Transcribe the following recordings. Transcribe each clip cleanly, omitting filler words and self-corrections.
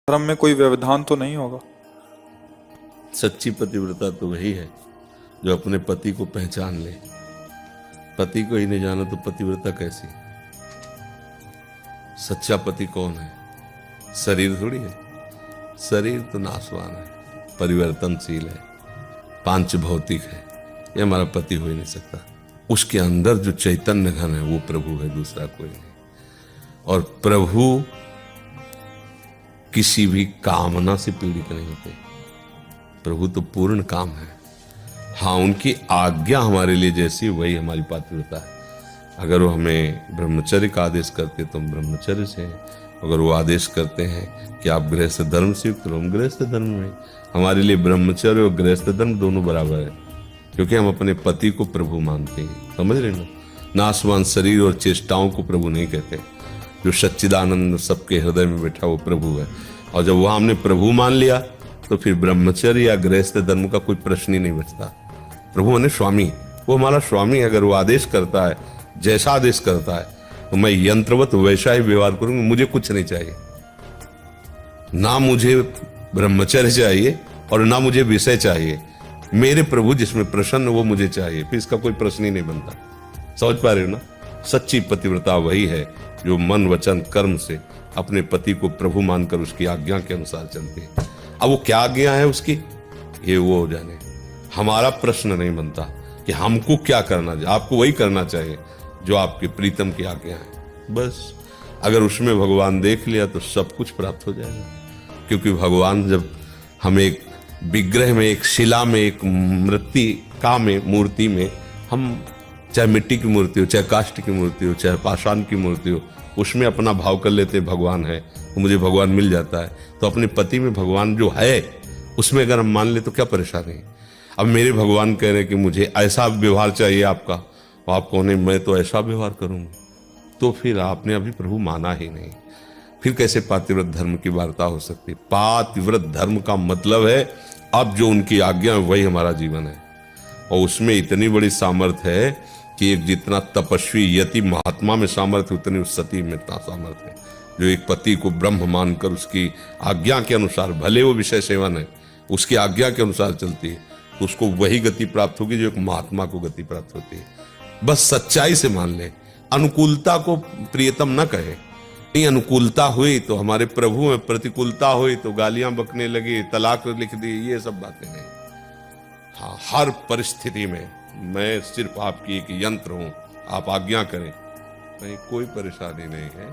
धर्म में कोई व्यवधान तो नहीं होगा। सच्ची पतिव्रता तो वही है जो अपने पति को पहचान ले। पति को ही नहीं जाना तो पतिव्रता कैसी? सच्चा पति कौन है? शरीर थोड़ी है। शरीर तो नाशवान है, परिवर्तनशील है, पांच भौतिक है। ये हमारा पति हो ही नहीं सकता। उसके अंदर जो चैतन्य घन है वो प्रभु है, दूसरा कोई नहीं। और प्रभु किसी भी कामना से पीड़ित नहीं होते। प्रभु तो पूर्ण काम है। हाँ, उनकी आज्ञा हमारे लिए जैसी वही हमारी पात्रता है। अगर वो हमें ब्रह्मचर्य का आदेश करते तो हम ब्रह्मचर्य से हैं। अगर वो आदेश करते हैं कि आप गृहस्थ धर्म से युक्त रहो, हम गृहस्थ धर्म में। हमारे लिए ब्रह्मचर्य और गृहस्थ धर्म दोनों बराबर है, क्योंकि हम अपने पति को प्रभु मानते हैं। समझ रहे ना? नाशवान शरीर और चेष्टाओं को प्रभु नहीं कहते। जो सच्चिदानंद सबके हृदय में बैठा वो प्रभु है। और जब वह हमने प्रभु मान लिया तो फिर ब्रह्मचर्य या गृहस्थ धर्म का कोई प्रश्न ही नहीं बचता। प्रभु माने स्वामी, वो हमारा स्वामी। अगर वो आदेश करता है, जैसा आदेश करता है, तो मैं यंत्रवत वैसा ही व्यवहार करूंगा। मुझे कुछ नहीं चाहिए, ना मुझे ब्रह्मचर्य चाहिए और ना मुझे विषय चाहिए। मेरे प्रभु जिसमें प्रसन्न वो मुझे चाहिए, फिर इसका कोई प्रश्न ही नहीं बनता। समझ पा रहे हो ना? सच्ची पतिव्रता वही है जो मन वचन कर्म से अपने पति को प्रभु मानकर उसकी आज्ञा के अनुसार चलती है। अब वो क्या आज्ञा है उसकी, ये वो हो जाने। हमारा प्रश्न नहीं बनता कि हमको क्या करना चाहिए। आपको वही करना चाहिए जो आपके प्रीतम की आज्ञा है। बस अगर उसमें भगवान देख लिया तो सब कुछ प्राप्त हो जाएगा। क्योंकि भगवान जब हमें एक विग्रह में, एक शिला में, एक मृत्तिका में, मूर्ति में, हम चाहे मिट्टी की मूर्ति हो, चाहे काष्ठ की मूर्ति हो, चाहे पाषाण की मूर्ति हो, उसमें अपना भाव कर लेते भगवान है तो मुझे भगवान मिल जाता है। तो अपने पति में भगवान जो है उसमें अगर हम मान ले तो क्या परेशानी? अब मेरे भगवान कह रहे हैं कि मुझे ऐसा व्यवहार चाहिए आपका, तो आप कौन है? मैं तो ऐसा व्यवहार करूंगा। तो फिर आपने अभी प्रभु माना ही नहीं। फिर कैसे पातिव्रत धर्म की वार्ता हो सकती है? पातिव्रत धर्म का मतलब है अब जो उनकी आज्ञा है वही हमारा जीवन है। और उसमें इतनी बड़ी सामर्थ्य है कि एक जितना तपस्वी यति महात्मा में सामर्थ्य, उतनी उस सती में इतना सामर्थ्य है जो एक पति को ब्रह्म मानकर उसकी आज्ञा के अनुसार, भले वो विषय सेवन है, उसकी आज्ञा के अनुसार चलती है, तो उसको वही गति प्राप्त होगी जो एक महात्मा को गति प्राप्त होती है। बस सच्चाई से मान ले। अनुकूलता को प्रियतम न कहे। नहीं, अनुकूलता हुई तो हमारे प्रभु में, प्रतिकूलता हुई तो गालियां बकने लगी, तलाक लिख दी, ये सब बातें नहीं। हाँ, हर परिस्थिति में मैं सिर्फ आपकी एक यंत्र हूं, आप आज्ञा करें, नहीं, कोई परेशानी नहीं है।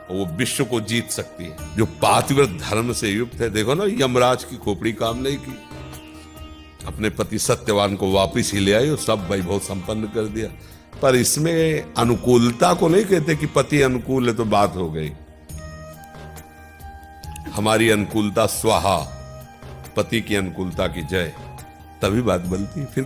वो विश्व को जीत सकती है जो पातिव्रत धर्म से युक्त है। देखो ना, यमराज की खोपड़ी काम नहीं की, अपने पति सत्यवान को वापिस ही ले आई और सब वैभव संपन्न कर दिया। पर इसमें अनुकूलता को नहीं कहते कि पति अनुकूल है तो बात हो गई। हमारी अनुकूलता स्वाहा, पति की अनुकूलता की जय, तभी बात बनती है। फिर